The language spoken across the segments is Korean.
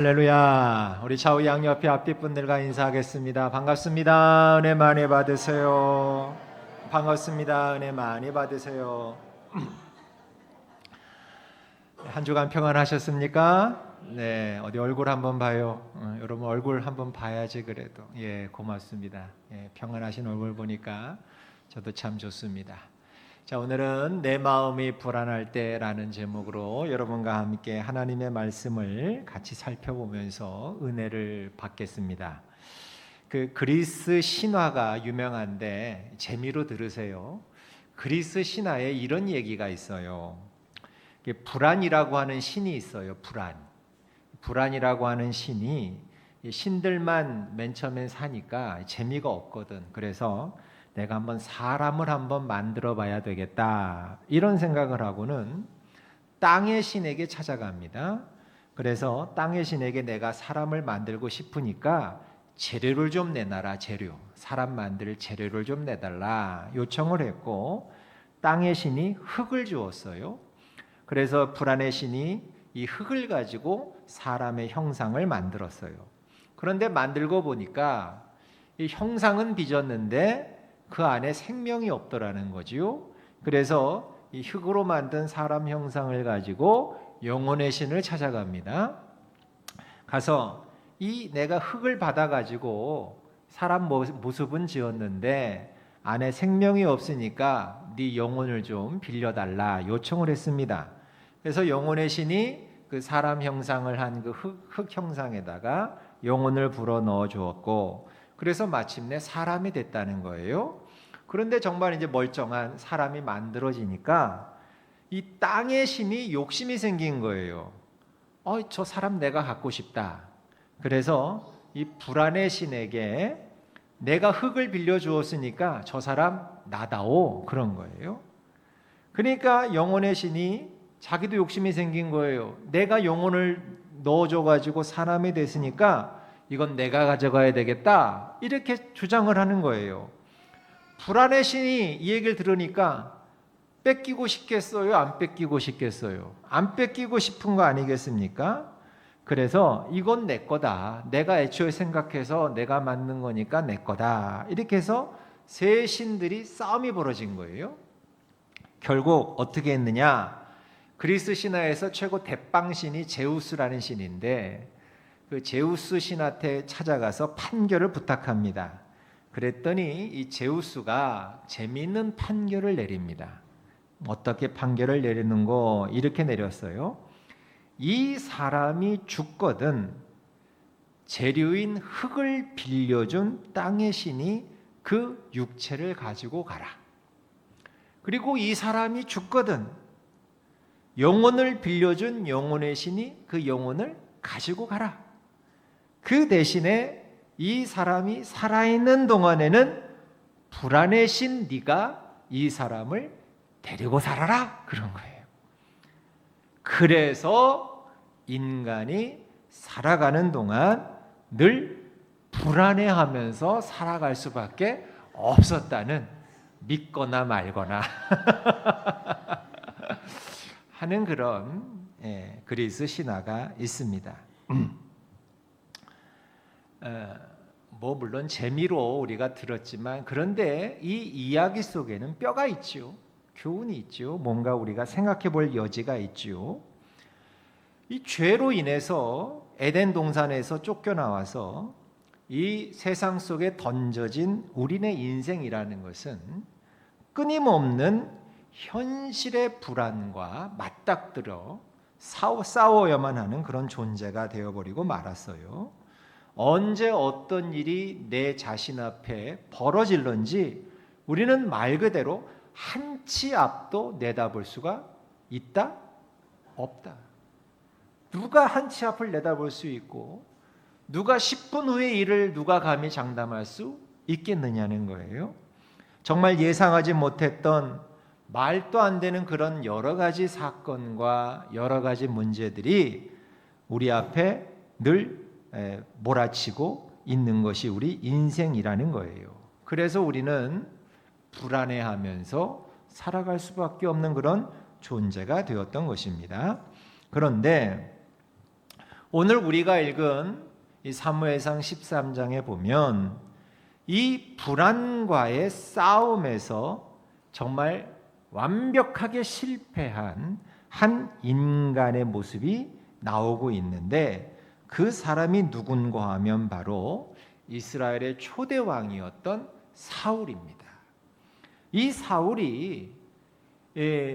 할렐루야. 우리 좌우 양옆에 앞뒷분들과 인사하겠습니다. 반갑습니다. 은혜 많이 받으세요. 반갑습니다. 은혜 많이 받으세요. 한 주간 평안하셨습니까? 네, 어디 얼굴 한번 봐요. 여러분 얼굴 한번 봐야지 그래도. 예, 고맙습니다. 예, 평안하신 얼굴 보니까 저도 참 좋습니다. 자, 오늘은 내 마음이 불안할 때라는 제목으로 여러분과 함께 하나님의 말씀을 같이 살펴보면서 은혜를 받겠습니다. 그 그리스 신화가 유명한데 재미로 들으세요. 그리스 신화에 이런 얘기가 있어요. 불안이라고 하는 신이 있어요. 불안이라고 하는 신이 신들만 맨 처음엔 사니까 재미가 없거든. 그래서 내가 한번 사람을 한번 만들어 봐야 되겠다 이런 생각을 하고는 땅의 신에게 찾아갑니다. 그래서 땅의 신에게 내가 사람을 만들고 싶으니까 재료를 좀 내놔라. 사람 만들 재료를 좀 내달라 요청을 했고, 땅의 신이 흙을 주었어요. 그래서 불안의 신이 이 흙을 가지고 사람의 형상을 만들었어요. 그런데 만들고 보니까 이 형상은 빚었는데 그 안에 생명이 없더라는 거지요. 그래서 이 흙으로 만든 사람 형상을 가지고 영혼의 신을 찾아갑니다. 가서 이 내가 흙을 받아가지고 사람 모습은 지었는데 안에 생명이 없으니까 네 영혼을 좀 빌려달라 요청을 했습니다. 그래서 영혼의 신이 그 사람 형상을 한 그 흙 형상에다가 영혼을 불어 넣어 주었고, 그래서 마침내 사람이 됐다는 거예요. 그런데 정말 이제 멀쩡한 사람이 만들어지니까 이 땅의 신이 욕심이 생긴 거예요. 저 사람 내가 갖고 싶다. 그래서 이 불안의 신에게 내가 흙을 빌려 주었으니까 저 사람 나다오 그런 거예요. 그러니까 영혼의 신이 자기도 욕심이 생긴 거예요. 내가 영혼을 넣어줘 가지고 사람이 됐으니까 이건 내가 가져가야 되겠다 이렇게 주장을 하는 거예요. 불안의 신이 이 얘기를 들으니까 뺏기고 싶겠어요? 안 뺏기고 싶겠어요? 안 뺏기고 싶은 거 아니겠습니까? 그래서 이건 내 거다. 내가 애초에 생각해서 내가 만든 거니까 내 거다. 이렇게 해서 세 신들이 싸움이 벌어진 거예요. 결국 어떻게 했느냐? 그리스 신화에서 최고 대빵신이 제우스라는 신인데 그 제우스 신한테 찾아가서 판결을 부탁합니다. 그랬더니 이 제우스가 재미있는 판결을 내립니다. 어떻게 판결을 내리는 거 이렇게 내렸어요. 이 사람이 죽거든 재료인 흙을 빌려준 땅의 신이 그 육체를 가지고 가라. 그리고 이 사람이 죽거든 영혼을 빌려준 영혼의 신이 그 영혼을 가지고 가라. 그 대신에 이 사람이 살아있는 동안에는 불안의 신 네가 이 사람을 데리고 살아라 그런 거예요. 그래서 인간이 살아가는 동안 늘 불안해하면서 살아갈 수밖에 없었다는, 믿거나 말거나 하는 그런 그리스 신화가 있습니다. 물론 재미로 우리가 들었지만 그런데 이 이야기 속에는 뼈가 있죠. 교훈이 있죠. 뭔가 우리가 생각해 볼 여지가 있죠. 이 죄로 인해서 에덴 동산에서 쫓겨나와서 이 세상 속에 던져진 우리네 인생이라는 것은 끊임없는 현실의 불안과 맞닥뜨려 싸워야만 하는 그런 존재가 되어버리고 말았어요. 언제 어떤 일이 내 자신 앞에 벌어질런지 우리는 말 그대로 한 치 앞도 내다볼 수가 있다? 없다. 누가 한 치 앞을 내다볼 수 있고 누가 10분 후의 일을 누가 감히 장담할 수 있겠느냐는 거예요. 정말 예상하지 못했던 말도 안 되는 그런 여러 가지 사건과 여러 가지 문제들이 우리 앞에 늘 몰아치고 있는 것이 우리 인생이라는 거예요. 그래서 우리는 불안해하면서 살아갈 수밖에 없는 그런 존재가 되었던 것입니다. 그런데 오늘 우리가 읽은 이 사무엘상 13장에 보면 이 불안과의 싸움에서 정말 완벽하게 실패한 한 인간의 모습이 나오고 있는데, 그 사람이 누군가 하면 바로 이스라엘의 초대 왕이었던 사울입니다. 이 사울이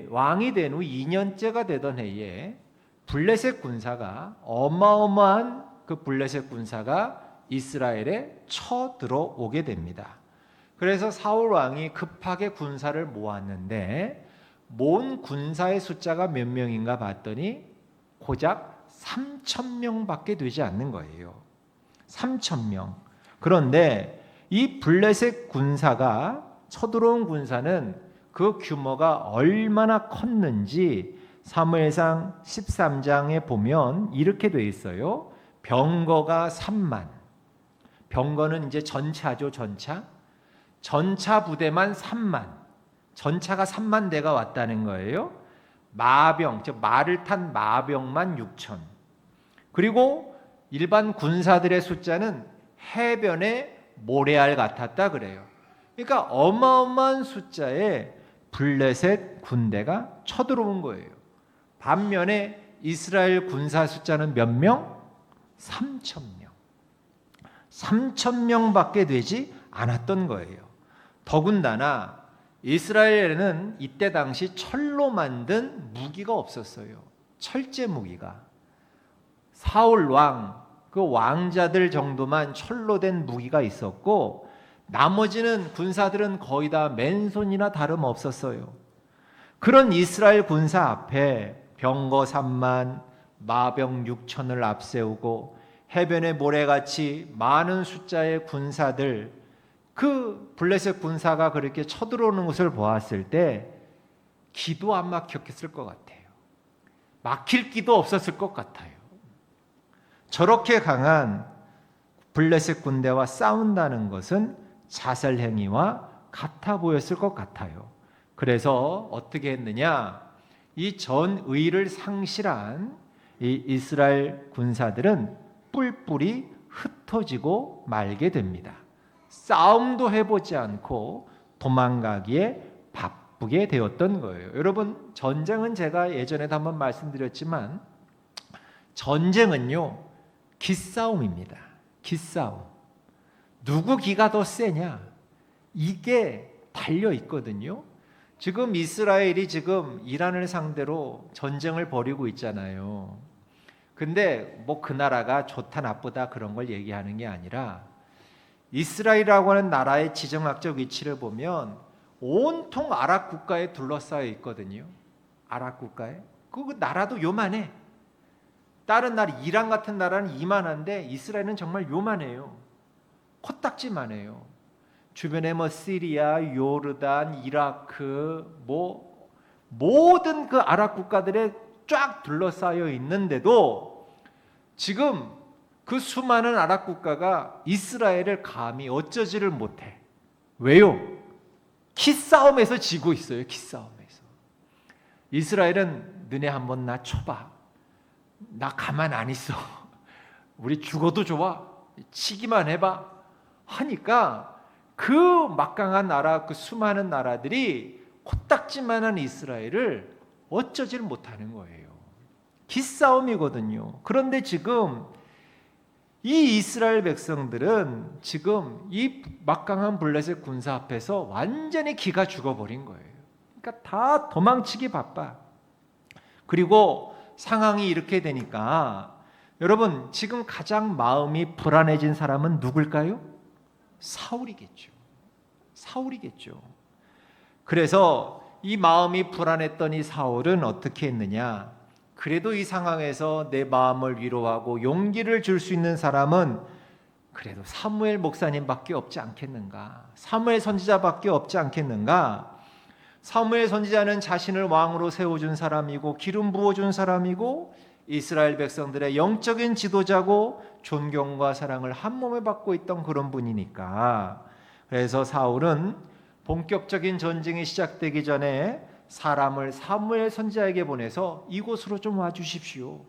왕이 된 후 2년째가 되던 해에 블레셋 군사가, 어마어마한 그 블레셋 군사가 이스라엘에 쳐들어오게 됩니다. 그래서 사울 왕이 급하게 군사를 모았는데 모은 군사의 숫자가 몇 명인가 봤더니 고작 3,000명밖에 되지 않는 거예요. 3,000명. 그런데 이 블레셋 군사가, 쳐들어온 군사는 그 규모가 얼마나 컸는지 사무엘상 13장에 보면 이렇게 돼 있어요. 병거가 3만. 병거는 이제 전차죠, 전차. 전차 부대만 3만. 전차가 3만 대가 왔다는 거예요. 마병, 즉 말을 탄 마병만 6천. 그리고 일반 군사들의 숫자는 해변의 모래알 같았다 그래요. 그러니까 어마어마한 숫자의 블레셋 군대가 쳐들어온 거예요. 반면에 이스라엘 군사 숫자는 몇 명? 3,000명. 3,000명밖에 되지 않았던 거예요. 더군다나 이스라엘에는 이때 당시 철로 만든 무기가 없었어요. 철제 무기가. 사울 왕, 그 왕자들 정도만 철로 된 무기가 있었고, 나머지는 군사들은 거의 다 맨손이나 다름없었어요. 그런 이스라엘 군사 앞에 병거 3만, 마병 6천을 앞세우고 해변의 모래같이 많은 숫자의 군사들, 그 블레셋 군사가 그렇게 쳐들어오는 것을 보았을 때 기도 안 막혔을 것 같아요. 막힐 기도 없었을 것 같아요. 저렇게 강한 블레셋 군대와 싸운다는 것은 자살행위와 같아 보였을 것 같아요. 그래서 어떻게 했느냐? 이 전의를 상실한 이 이스라엘 군사들은 뿔뿔이 흩어지고 말게 됩니다. 싸움도 해보지 않고 도망가기에 바쁘게 되었던 거예요. 여러분, 전쟁은 제가 예전에도 한번 말씀드렸지만 전쟁은요, 기싸움입니다. 기싸움. 누구 기가 더 세냐? 이게 달려 있거든요. 지금 이스라엘이 지금 이란을 상대로 전쟁을 벌이고 있잖아요. 근데 뭐 그 나라가 좋다 나쁘다 그런 걸 얘기하는 게 아니라, 이스라엘이라고 하는 나라의 지정학적 위치를 보면 온통 아랍 국가에 둘러싸여 있거든요. 아랍 국가에. 그 나라도 요만해. 다른 나라, 이란 같은 나라는 이만한데 이스라엘은 정말 요만해요. 코딱지만해요. 주변에 뭐 시리아, 요르단, 이라크, 뭐 모든 그 아랍 국가들에 쫙 둘러싸여 있는데도 지금 그 수많은 아랍 국가가 이스라엘을 감히 어쩌지를 못해. 왜요? 기싸움에서 지고 있어요. 기싸움에서. 이스라엘은 너네 한번 나 쳐봐. 나 가만 안 있어. 우리 죽어도 좋아. 치기만 해봐. 하니까 그 막강한 나라, 그 수많은 나라들이 코딱지만한 이스라엘을 어쩌지를 못하는 거예요. 기싸움이거든요. 그런데 지금 이 이스라엘 백성들은 지금 이 막강한 블레셋 군사 앞에서 완전히 기가 죽어버린 거예요. 그러니까 다 도망치기 바빠. 그리고 상황이 이렇게 되니까 여러분, 지금 가장 마음이 불안해진 사람은 누굴까요? 사울이겠죠. 사울이겠죠. 그래서 이 마음이 불안했던 이 사울은 어떻게 했느냐? 그래도 이 상황에서 내 마음을 위로하고 용기를 줄 수 있는 사람은 그래도 사무엘 목사님밖에 없지 않겠는가? 사무엘 선지자밖에 없지 않겠는가? 사무엘 선지자는 자신을 왕으로 세워준 사람이고 기름 부어준 사람이고 이스라엘 백성들의 영적인 지도자고 존경과 사랑을 한 몸에 받고 있던 그런 분이니까. 그래서 사울은 본격적인 전쟁이 시작되기 전에 사람을 사무엘 선지자에게 보내서 이곳으로 좀 와주십시오.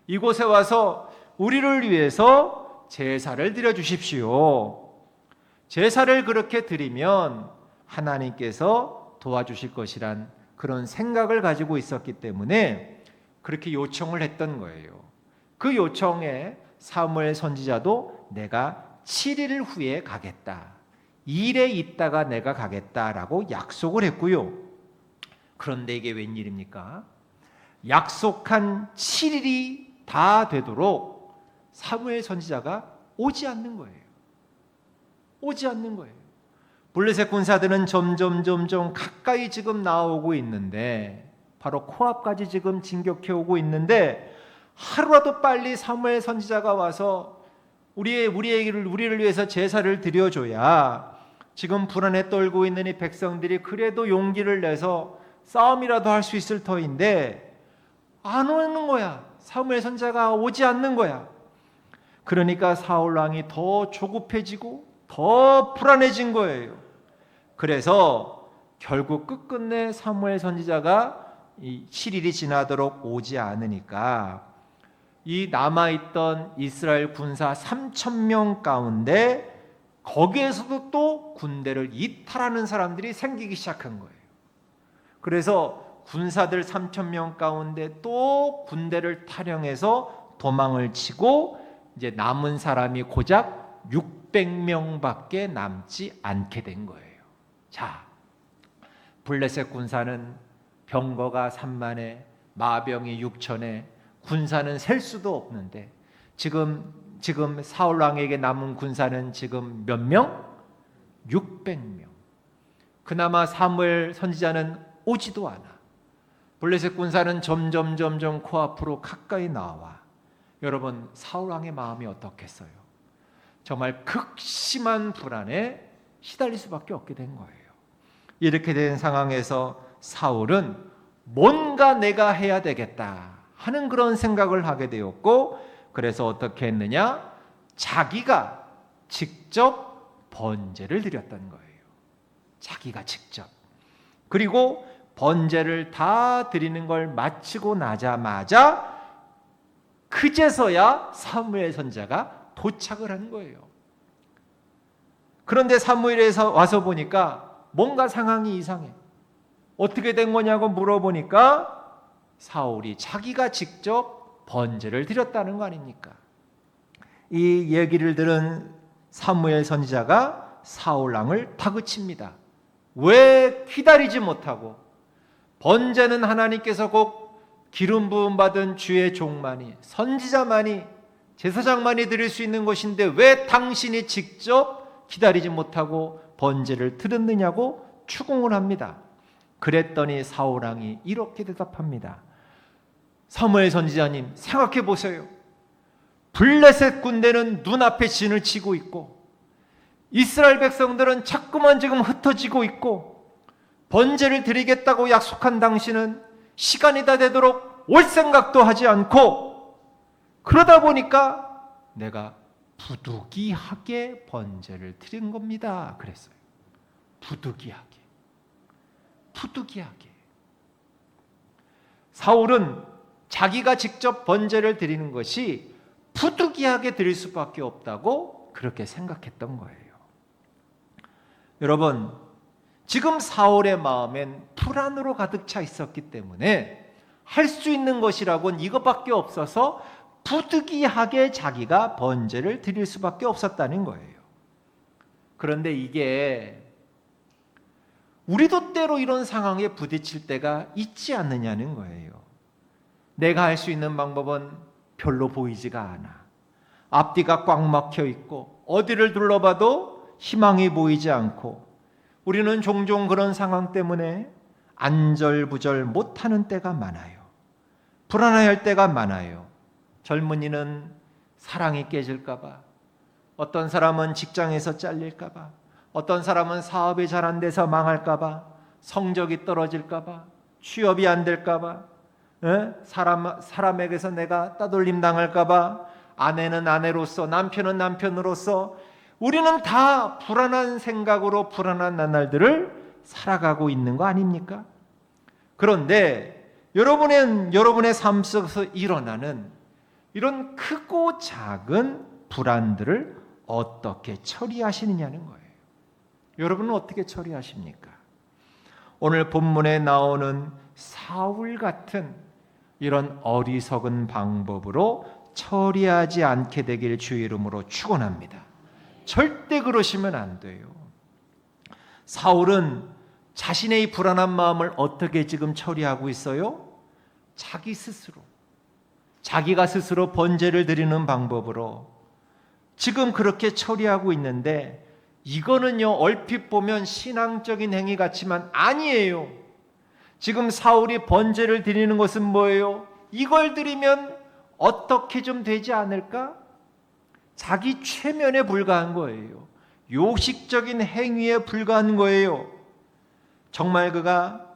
이곳에 와서 우리를 위해서 제사를 드려 주십시오. 제사를 그렇게 드리면 하나님께서 도와주실 것이란 그런 생각을 가지고 있었기 때문에 그렇게 요청을 했던 거예요. 그 요청에 사무엘 선지자도 내가 7일 후에 가겠다, 일에 있다가 내가 가겠다라고 약속을 했고요. 그런데 이게 웬일입니까? 약속한 7일이 다 되도록 사무엘 선지자가 오지 않는 거예요. 오지 않는 거예요. 블레셋 군사들은 점점 가까이 지금 나오고 있는데, 바로 코앞까지 지금 진격해 오고 있는데, 하루라도 빨리 사무엘 선지자가 와서 우리를 위해서 제사를 드려줘야 지금 불안에 떨고 있는 이 백성들이 그래도 용기를 내서 싸움이라도 할 수 있을 터인데 안 오는 거야. 사무엘 선지자가 오지 않는 거야. 그러니까 사울 왕이 더 조급해지고 더 불안해진 거예요. 그래서 결국 끝끝내 사무엘 선지자가 이 7일이 지나도록 오지 않으니까 이 남아있던 이스라엘 군사 3,000명 가운데 거기에서도 또 군대를 이탈하는 사람들이 생기기 시작한 거예요. 그래서 군사들 3,000명 가운데 또 군대를 탈영해서 도망을 치고 이제 남은 사람이 고작 600명밖에 남지 않게 된 거예요. 자, 블레셋 군사는 병거가 3만에 마병이 6천에 군사는 셀 수도 없는데 지금 사울 왕에게 남은 군사는 지금 몇 명? 600명. 그나마 사무엘 선지자는 오지도 않아. 블레셋 군사는 점점 코앞으로 가까이 나와. 여러분, 사울 왕의 마음이 어떻겠어요? 정말 극심한 불안에 시달릴 수밖에 없게 된 거예요. 이렇게 된 상황에서 사울은 뭔가 내가 해야 되겠다 하는 그런 생각을 하게 되었고, 그래서 어떻게 했느냐? 자기가 직접 번제를 드렸던 거예요. 자기가 직접. 그리고 번제를 다 드리는 걸 마치고 나자마자 그제서야 사무엘 선지자가 도착을 한 거예요. 그런데 사무엘에서 와서 보니까 뭔가 상황이 이상해. 어떻게 된 거냐고 물어보니까 사울이 자기가 직접 번제를 드렸다는 거 아닙니까? 이 얘기를 들은 사무엘 선지자가 사울 왕을 다그칩니다. 왜 기다리지 못하고, 번제는 하나님께서 꼭 기름 부음 받은 주의 종만이, 선지자만이, 제사장만이 드릴 수 있는 것인데 왜 당신이 직접 기다리지 못하고 번제를 드렸느냐고 추궁을 합니다. 그랬더니 사울 왕이 이렇게 대답합니다. 사무엘 선지자님, 생각해 보세요. 블레셋 군대는 눈앞에 진을 치고 있고 이스라엘 백성들은 자꾸만 지금 흩어지고 있고, 번제를 드리겠다고 약속한 당신은 시간이 다 되도록 올 생각도 하지 않고, 그러다 보니까 내가 부득이하게 번제를 드린 겁니다. 그랬어요. 부득이하게. 사울은 자기가 직접 번제를 드리는 것이 부득이하게 드릴 수밖에 없다고 그렇게 생각했던 거예요. 여러분, 지금 사울의 마음엔 불안으로 가득 차 있었기 때문에 할 수 있는 것이라고는 이것밖에 없어서 부득이하게 자기가 번제를 드릴 수밖에 없었다는 거예요. 그런데 이게 우리도 때로 이런 상황에 부딪힐 때가 있지 않느냐는 거예요. 내가 할 수 있는 방법은 별로 보이지가 않아. 앞뒤가 꽉 막혀 있고 어디를 둘러봐도 희망이 보이지 않고, 우리는 종종 그런 상황 때문에 안절부절 못하는 때가 많아요. 불안할 때가 많아요. 젊은이는 사랑이 깨질까 봐, 어떤 사람은 직장에서 잘릴까 봐, 어떤 사람은 사업이 잘 안 돼서 망할까 봐, 성적이 떨어질까 봐, 취업이 안 될까 봐, 사람에게서 내가 따돌림 당할까 봐, 아내는 아내로서, 남편은 남편으로서 우리는 다 불안한 생각으로 불안한 나날들을 살아가고 있는 거 아닙니까? 그런데 여러분의 삶 속에서 일어나는 이런 크고 작은 불안들을 어떻게 처리하시느냐는 거예요. 여러분은 어떻게 처리하십니까? 오늘 본문에 나오는 사울 같은 이런 어리석은 방법으로 처리하지 않게 되길 주의 이름으로 축원합니다. 절대 그러시면 안 돼요. 사울은 자신의 이 불안한 마음을 어떻게 지금 처리하고 있어요? 자기가 스스로 번제를 드리는 방법으로 지금 그렇게 처리하고 있는데, 이거는요 얼핏 보면 신앙적인 행위 같지만 아니에요. 지금 사울이 번제를 드리는 것은 뭐예요? 이걸 드리면 어떻게 좀 되지 않을까? 자기 최면에 불과한 거예요. 요식적인 행위에 불과한 거예요. 정말 그가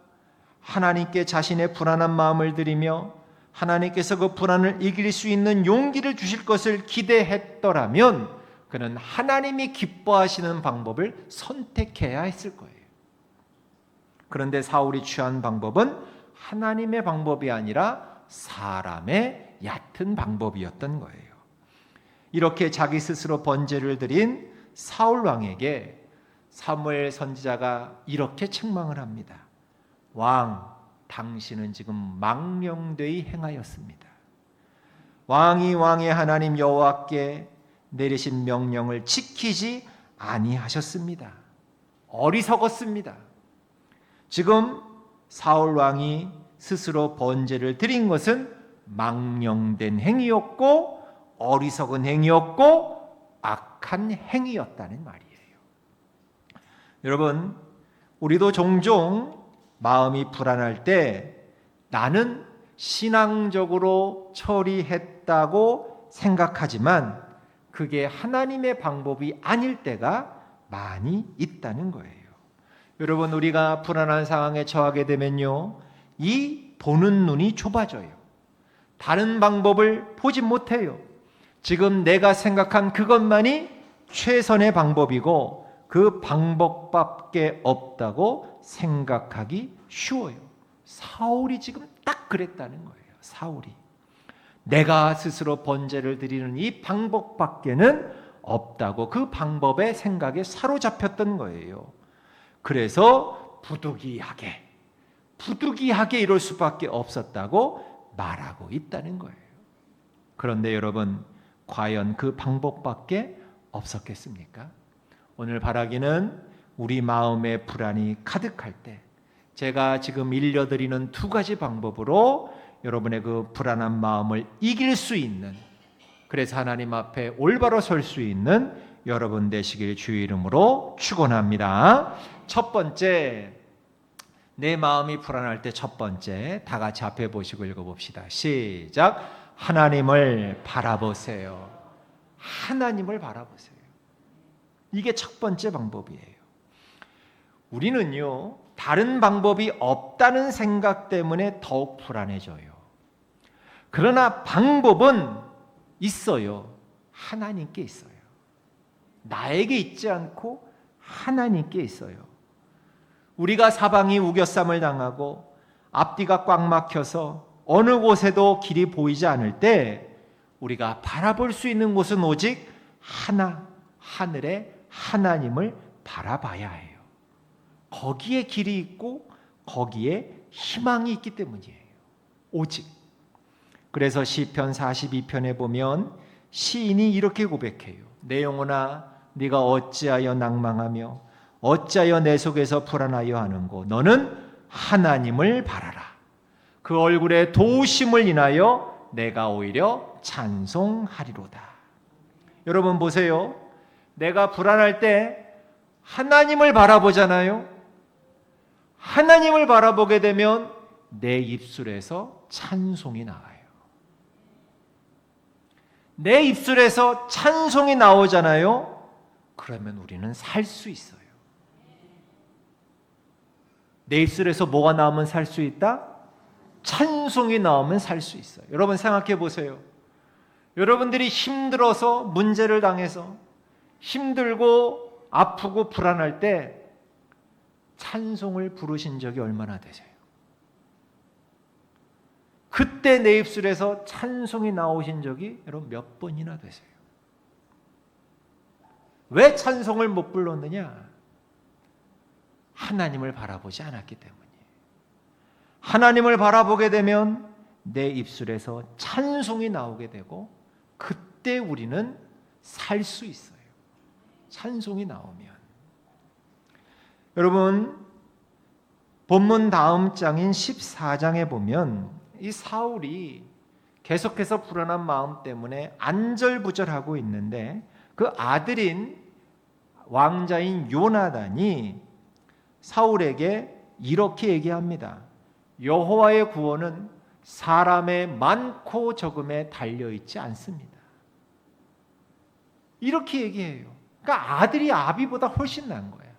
하나님께 자신의 불안한 마음을 드리며 하나님께서 그 불안을 이길 수 있는 용기를 주실 것을 기대했더라면 그는 하나님이 기뻐하시는 방법을 선택해야 했을 거예요. 그런데 사울이 취한 방법은 하나님의 방법이 아니라 사람의 얕은 방법이었던 거예요. 이렇게 자기 스스로 번제를 드린 사울 왕에게 사무엘 선지자가 이렇게 책망을 합니다. 왕, 당신은 지금 망령되이 행하였습니다. 왕이 왕의 하나님 여호와께 내리신 명령을 지키지 아니하셨습니다. 어리석었습니다. 지금 사울 왕이 스스로 번제를 드린 것은 망령된 행위였고 어리석은 행위였고 악한 행위였다는 말이에요. 여러분, 우리도 종종 마음이 불안할 때 나는 신앙적으로 처리했다고 생각하지만 그게 하나님의 방법이 아닐 때가 많이 있다는 거예요. 여러분, 우리가 불안한 상황에 처하게 되면요, 이 보는 눈이 좁아져요. 다른 방법을 보지 못해요. 지금 내가 생각한 그것만이 최선의 방법이고 그 방법밖에 없다고 생각하기 쉬워요. 사울이 지금 딱 그랬다는 거예요. 사울이 내가 스스로 번제를 드리는 이 방법밖에는 없다고 그 방법의 생각에 사로잡혔던 거예요. 그래서 부득이하게 이럴 수밖에 없었다고 말하고 있다는 거예요. 그런데 여러분, 과연 그 방법밖에 없었겠습니까? 오늘 바라기는 우리 마음의 불안이 가득할 때 제가 지금 일려드리는 두 가지 방법으로 여러분의 그 불안한 마음을 이길 수 있는, 그래서 하나님 앞에 올바로 설 수 있는 여러분 되시길 주의 이름으로 축원합니다. 첫 번째, 내 마음이 불안할 때 첫 번째, 다 같이 앞에 보시고 읽어봅시다. 시작. 하나님을 바라보세요. 하나님을 바라보세요. 이게 첫 번째 방법이에요. 우리는요, 다른 방법이 없다는 생각 때문에 더욱 불안해져요. 그러나 방법은 있어요. 하나님께 있어요. 나에게 있지 않고 하나님께 있어요. 우리가 사방이 우겨쌈을 당하고 앞뒤가 꽉 막혀서 어느 곳에도 길이 보이지 않을 때 우리가 바라볼 수 있는 곳은 오직 하나, 하늘의 하나님을 바라봐야 해요. 거기에 길이 있고 거기에 희망이 있기 때문이에요. 오직. 그래서 시편 42편에 보면 시인이 이렇게 고백해요. 내 영혼아, 네가 어찌하여 낭망하며 어찌하여 내 속에서 불안하여 하는고, 너는 하나님을 바라라. 그 얼굴의 도우심을 인하여 내가 오히려 찬송하리로다. 여러분 보세요. 내가 불안할 때 하나님을 바라보잖아요. 하나님을 바라보게 되면 내 입술에서 찬송이 나와요. 내 입술에서 찬송이 나오잖아요. 그러면 우리는 살 수 있어요. 내 입술에서 뭐가 나오면 살 수 있다? 찬송이 나오면 살 수 있어요. 여러분 생각해 보세요. 여러분들이 힘들어서 문제를 당해서 힘들고 아프고 불안할 때 찬송을 부르신 적이 얼마나 되세요? 그때 내 입술에서 찬송이 나오신 적이 여러분 몇 번이나 되세요? 왜 찬송을 못 불렀느냐? 하나님을 바라보지 않았기 때문이에요. 하나님을 바라보게 되면 내 입술에서 찬송이 나오게 되고 그때 우리는 살 수 있어요. 찬송이 나오면. 여러분, 본문 다음 장인 14장에 보면 이 사울이 계속해서 불안한 마음 때문에 안절부절하고 있는데 그 아들인 왕자인 요나단이 사울에게 이렇게 얘기합니다. 여호와의 구원은 사람의 많고 적음에 달려있지 않습니다. 이렇게 얘기해요. 그러니까 아들이 아비보다 훨씬 나은 거야.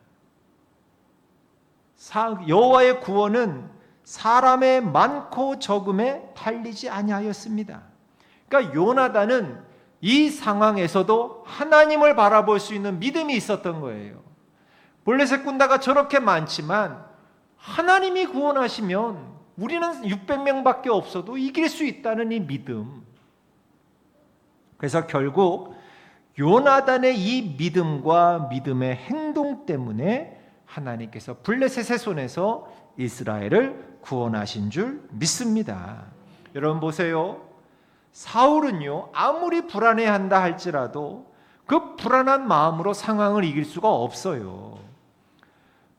여호와의 구원은 사람의 많고 적음에 달리지 아니하였습니다. 그러니까 요나단은 이 상황에서도 하나님을 바라볼 수 있는 믿음이 있었던 거예요. 블레셋 군대가 저렇게 많지만 하나님이 구원하시면 우리는 600명밖에 없어도 이길 수 있다는 이 믿음. 그래서 결국 요나단의 이 믿음과 믿음의 행동 때문에 하나님께서 블레셋의 손에서 이스라엘을 구원하신 줄 믿습니다. 여러분 보세요. 사울은요, 아무리 불안해한다 할지라도 그 불안한 마음으로 상황을 이길 수가 없어요.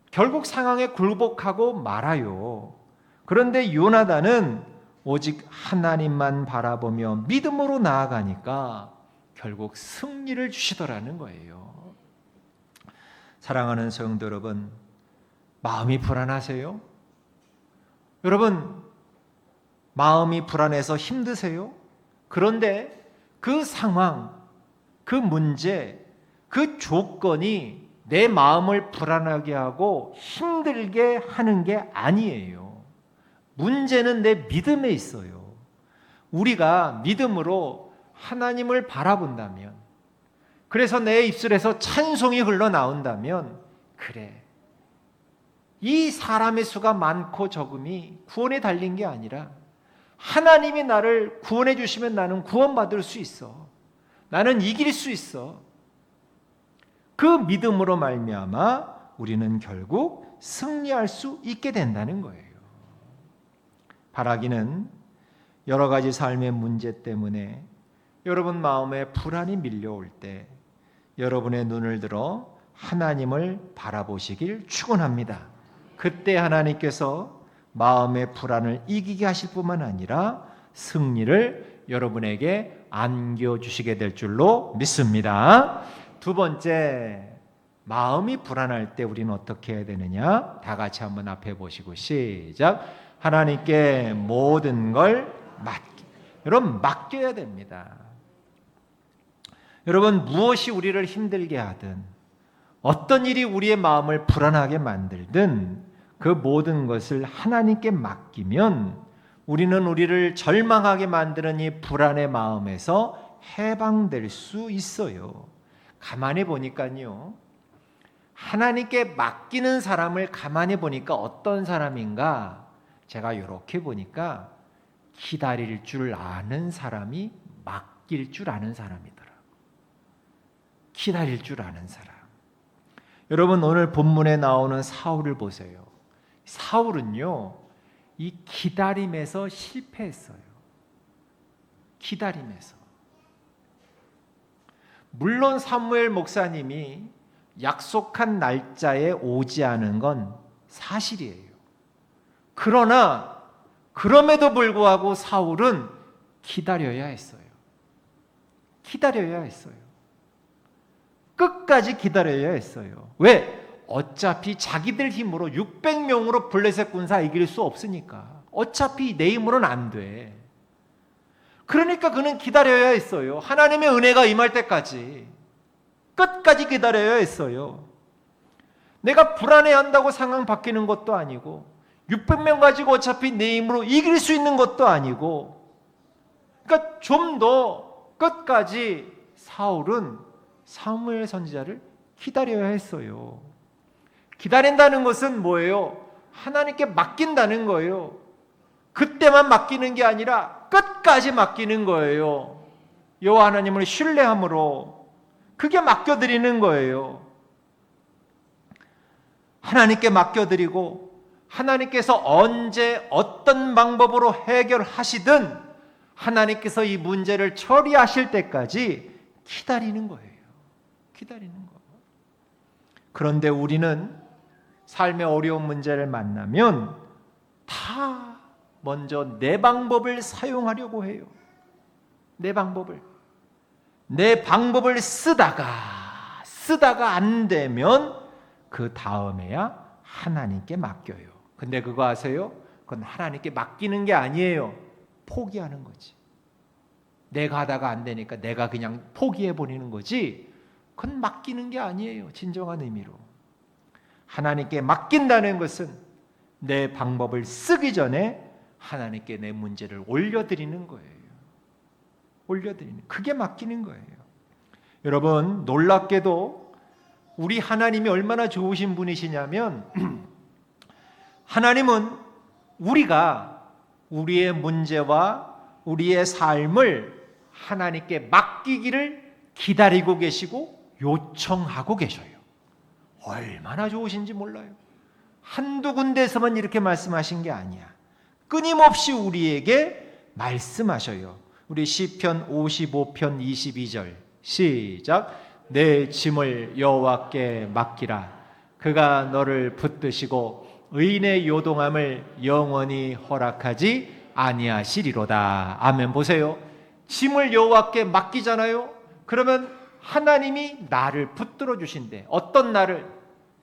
결국 상황에 굴복하고 말아요. 그런데 요나단은 오직 하나님만 바라보며 믿음으로 나아가니까 결국 승리를 주시더라는 거예요. 사랑하는 성도 여러분, 마음이 불안하세요? 여러분, 마음이 불안해서 힘드세요? 그런데 그 상황, 그 문제, 그 조건이 내 마음을 불안하게 하고 힘들게 하는 게 아니에요. 문제는 내 믿음에 있어요. 우리가 믿음으로 하나님을 바라본다면, 그래서 내 입술에서 찬송이 흘러나온다면, 그래, 이 사람의 수가 많고 적음이 구원에 달린 게 아니라 하나님이 나를 구원해 주시면 나는 구원받을 수 있어. 나는 이길 수 있어. 그 믿음으로 말미암아 우리는 결국 승리할 수 있게 된다는 거예요. 바라기는 여러 가지 삶의 문제 때문에 여러분 마음에 불안이 밀려올 때 여러분의 눈을 들어 하나님을 바라보시길 축원합니다. 그때 하나님께서 마음의 불안을 이기게 하실 뿐만 아니라 승리를 여러분에게 안겨주시게 될 줄로 믿습니다. 두 번째, 마음이 불안할 때 우리는 어떻게 해야 되느냐? 다 같이 한번 앞에 보시고 시작. 하나님께 모든 걸 여러분 맡겨야 됩니다. 여러분, 무엇이 우리를 힘들게 하든 어떤 일이 우리의 마음을 불안하게 만들든 그 모든 것을 하나님께 맡기면 우리는 우리를 절망하게 만드는 이 불안의 마음에서 해방될 수 있어요. 가만히 보니까요, 하나님께 맡기는 사람을 가만히 보니까 어떤 사람인가? 제가 이렇게 보니까 기다릴 줄 아는 사람이 맡길 줄 아는 사람이더라. 기다릴 줄 아는 사람. 여러분, 오늘 본문에 나오는 사울을 보세요. 사울은요, 이 기다림에서 실패했어요. 기다림에서. 물론 사무엘 목사님이 약속한 날짜에 오지 않은 건 사실이에요. 그러나 그럼에도 불구하고 사울은 기다려야 했어요. 기다려야 했어요. 끝까지 기다려야 했어요. 왜? 어차피 자기들 힘으로 600명으로 블레셋 군사 이길 수 없으니까. 어차피 내 힘으로는 안 돼. 그러니까 그는 기다려야 했어요. 하나님의 은혜가 임할 때까지. 끝까지 기다려야 했어요. 내가 불안해한다고 상황 바뀌는 것도 아니고 600명 가지고 어차피 내 힘으로 이길 수 있는 것도 아니고, 그러니까 좀 더 끝까지 사울은 사무엘 선지자를 기다려야 했어요. 기다린다는 것은 뭐예요? 하나님께 맡긴다는 거예요. 그때만 맡기는 게 아니라 끝까지 맡기는 거예요. 여호와 하나님을 신뢰함으로 그게 맡겨드리는 거예요. 하나님께 맡겨드리고 하나님께서 언제 어떤 방법으로 해결하시든 하나님께서 이 문제를 처리하실 때까지 기다리는 거예요. 기다리는 거. 그런데 우리는 삶의 어려운 문제를 만나면 다 먼저 내 방법을 사용하려고 해요. 내 방법을 쓰다가 안 되면 그 다음에야 하나님께 맡겨요. 근데 그거 아세요? 그건 하나님께 맡기는 게 아니에요. 포기하는 거지. 내가 하다가 안 되니까 내가 그냥 포기해 버리는 거지. 그건 맡기는 게 아니에요. 진정한 의미로. 하나님께 맡긴다는 것은 내 방법을 쓰기 전에 하나님께 내 문제를 올려드리는 거예요. 올려드리는. 그게 맡기는 거예요. 여러분, 놀랍게도 우리 하나님이 얼마나 좋으신 분이시냐면 하나님은 우리가 우리의 문제와 우리의 삶을 하나님께 맡기기를 기다리고 계시고 요청하고 계셔요. 얼마나 좋으신지 몰라요. 한두 군데에서만 이렇게 말씀하신 게 아니야. 끊임없이 우리에게 말씀하셔요. 우리 시편 55편 22절 시작. 내 짐을 여호와께 맡기라. 그가 너를 붙드시고 의인의 요동함을 영원히 허락하지 아니하시리로다. 아멘. 보세요. 짐을 여호와께 맡기잖아요. 그러면 하나님이 나를 붙들어 주신대. 어떤 나를?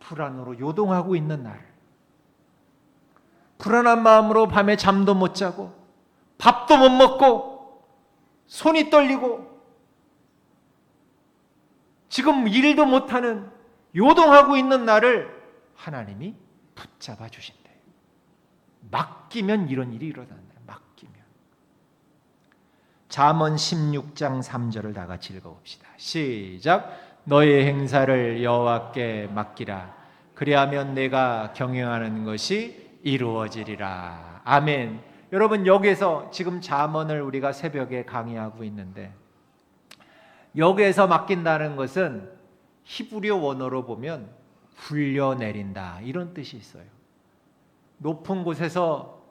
불안으로 요동하고 있는 나를. 불안한 마음으로 밤에 잠도 못 자고 밥도 못 먹고 손이 떨리고 지금 일도 못하는 요동하고 있는 나를 하나님이 붙잡아 주신대. 맡기면 이런 일이 일어난다. 맡기면. 잠언 16장 3절을 다 같이 읽어봅시다. 시작. 너의 행사를 여호와께 맡기라. 그리하면 내가 경영하는 것이 이루어지리라. 아멘. 여러분, 여기에서 지금 잠언을 우리가 새벽에 강의하고 있는데 여기에서 맡긴다는 것은 히브리어 원어로 보면 굴려내린다 이런 뜻이 있어요. 높은 곳에서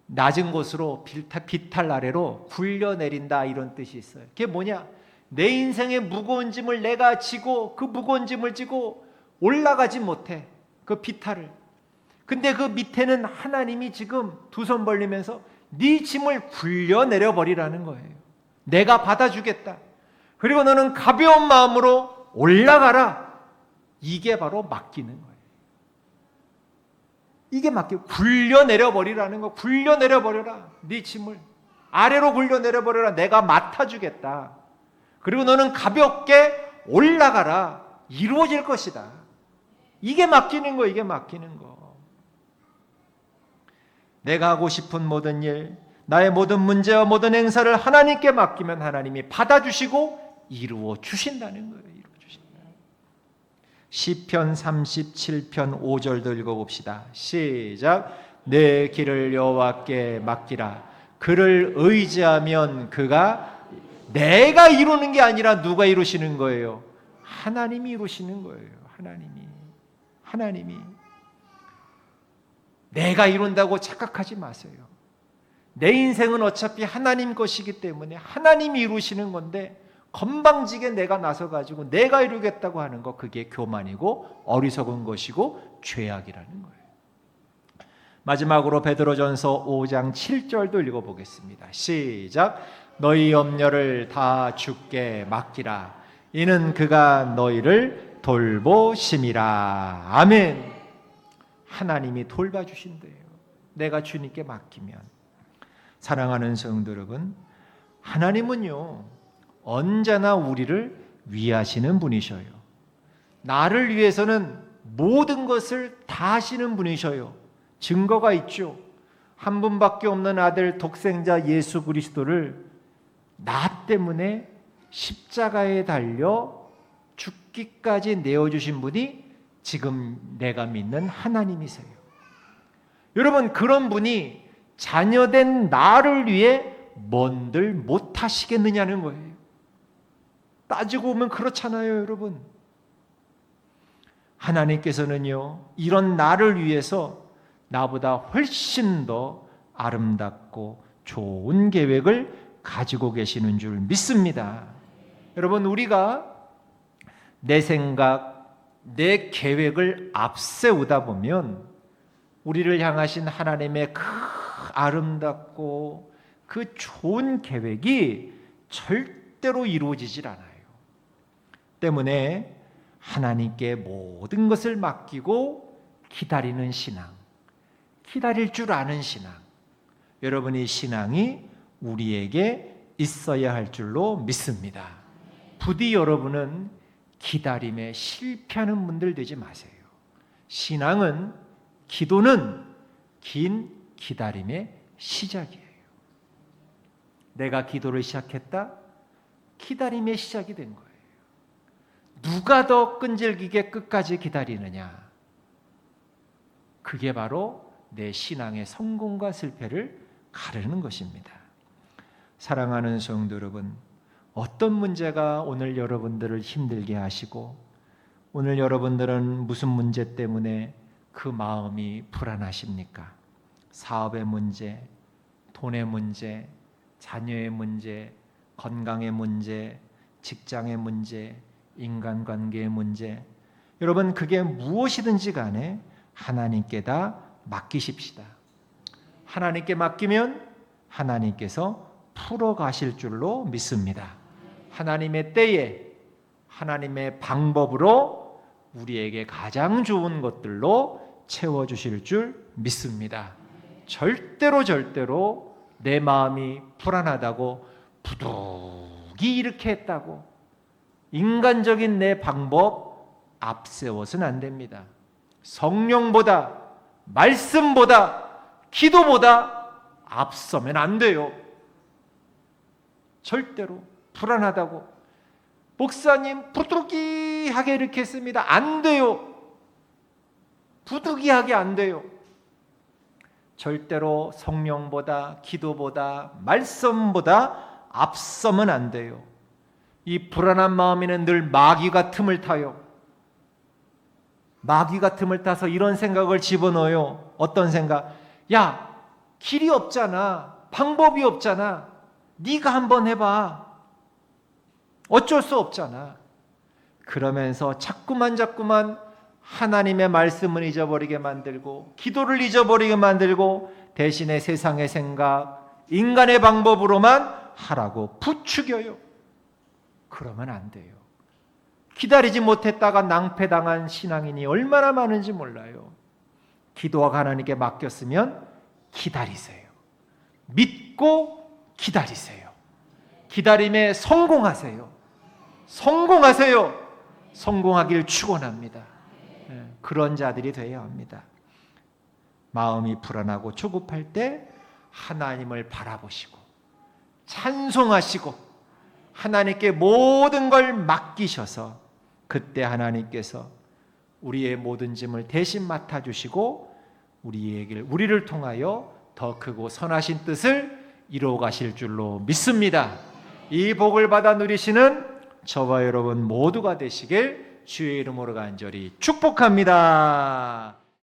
낮은 곳으로 비탈 아래로 굴려내린다 이런 뜻이 있어요. 그게 뭐냐? 내 인생의 무거운 짐을 내가 지고 그 무거운 짐을 지고 올라가지 못해. 그 비탈을. 근데 그 밑에는 하나님이 지금 두 손 벌리면서 네 짐을 굴려내려 버리라는 거예요. 내가 받아주겠다. 그리고 너는 가벼운 마음으로 올라가라. 이게 바로 맡기는 거예요. 이게 굴려내려 버리라는 거. 굴려내려 버려라. 네 짐을 아래로 굴려내려 버려라. 내가 맡아주겠다. 그리고 너는 가볍게 올라가라. 이루어질 것이다. 이게 맡기는 거. 이게 맡기는 거. 내가 하고 싶은 모든 일, 나의 모든 문제와 모든 행사를 하나님께 맡기면 하나님이 받아주시고 이루어 주신다는 거예요. 이루어 주신다. 시편 37편 5절도 읽어봅시다. 시작. 내 길을 여호와께 맡기라. 그를 의지하면 그가 내가 이루는 게 아니라 누가 이루시는 거예요? 하나님이 이루시는 거예요. 하나님이. 내가 이룬다고 착각하지 마세요. 내 인생은 어차피 하나님 것이기 때문에 하나님이 이루시는 건데 건방지게 내가 나서가지고 내가 이루겠다고 하는 거, 그게 교만이고 어리석은 것이고 죄악이라는 거예요. 마지막으로 베드로전서 5장 7절도 읽어보겠습니다. 시작. 너희 염려를 다 주께 맡기라. 이는 그가 너희를 돌보심이라. 아멘. 하나님이 돌봐주신대요. 내가 주님께 맡기면. 사랑하는 성도 여러분, 하나님은요 언제나 우리를 위하시는 분이셔요. 나를 위해서는 모든 것을 다 하시는 분이셔요. 증거가 있죠. 한 분밖에 없는 아들 독생자 예수 그리스도를 나 때문에 십자가에 달려 죽기까지 내어주신 분이 지금 내가 믿는 하나님이세요. 여러분, 그런 분이 자녀된 나를 위해 뭔들 못하시겠느냐는 거예요. 따지고 보면 그렇잖아요, 여러분. 하나님께서는요, 이런 나를 위해서 나보다 훨씬 더 아름답고 좋은 계획을 가지고 계시는 줄 믿습니다. 여러분, 우리가 내 생각, 내 계획을 앞세우다 보면 우리를 향하신 하나님의 그 아름답고 그 좋은 계획이 절대로 이루어지질 않아요. 때문에 하나님께 모든 것을 맡기고 기다리는 신앙, 기다릴 줄 아는 신앙, 여러분의 신앙이 우리에게 있어야 할 줄로 믿습니다. 부디 여러분은 기다림에 실패하는 분들 되지 마세요. 신앙은, 기도는 긴 기다림의 시작이에요. 내가 기도를 시작했다? 기다림의 시작이 된 거예요. 누가 더 끈질기게 끝까지 기다리느냐? 그게 바로 내 신앙의 성공과 실패를 가르는 것입니다. 사랑하는 성도 여러분, 어떤 문제가 오늘 여러분들을 힘들게 하시고 오늘 여러분들은 무슨 문제 때문에 그 마음이 불안하십니까? 사업의 문제, 돈의 문제, 자녀의 문제, 건강의 문제, 직장의 문제, 인간관계의 문제, 여러분 그게 무엇이든지 간에 하나님께 다 맡기십시다. 하나님께 맡기면 하나님께서 풀어가실 줄로 믿습니다. 하나님의 때에 하나님의 방법으로 우리에게 가장 좋은 것들로 채워주실 줄 믿습니다. 절대로 내 마음이 불안하다고 부득이 이렇게 했다고 인간적인 내 방법 앞세워서는 안 됩니다. 성령보다, 말씀보다, 기도보다 앞서면 안 돼요. 절대로 불안하다고 목사님 부득이하게 이렇게 했습니다. 안 돼요. 부득이하게 안 돼요. 절대로 성령보다, 기도보다, 말씀보다 앞서면 안 돼요. 이 불안한 마음에는 늘 마귀가 틈을 타요. 마귀가 틈을 타서 이런 생각을 집어넣어요. 어떤 생각? 야, 길이 없잖아. 방법이 없잖아. 네가 한번 해봐. 어쩔 수 없잖아. 그러면서 자꾸만 하나님의 말씀을 잊어버리게 만들고 기도를 잊어버리게 만들고 대신에 세상의 생각, 인간의 방법으로만 하라고 부추겨요. 그러면 안 돼요. 기다리지 못했다가 낭패당한 신앙인이 얼마나 많은지 몰라요. 기도와 하나님께 맡겼으면 기다리세요. 믿고 기다리세요. 기다림에 성공하세요. 성공하길 축원합니다. 그런 자들이 되어야 합니다. 마음이 불안하고 조급할 때 하나님을 바라보시고 찬송하시고 하나님께 모든 걸 맡기셔서 그때 하나님께서 우리의 모든 짐을 대신 맡아주시고 우리를 통하여 더 크고 선하신 뜻을 이루어 가실 줄로 믿습니다. 이 복을 받아 누리시는 저와 여러분 모두가 되시길 주의 이름으로 간절히 축복합니다.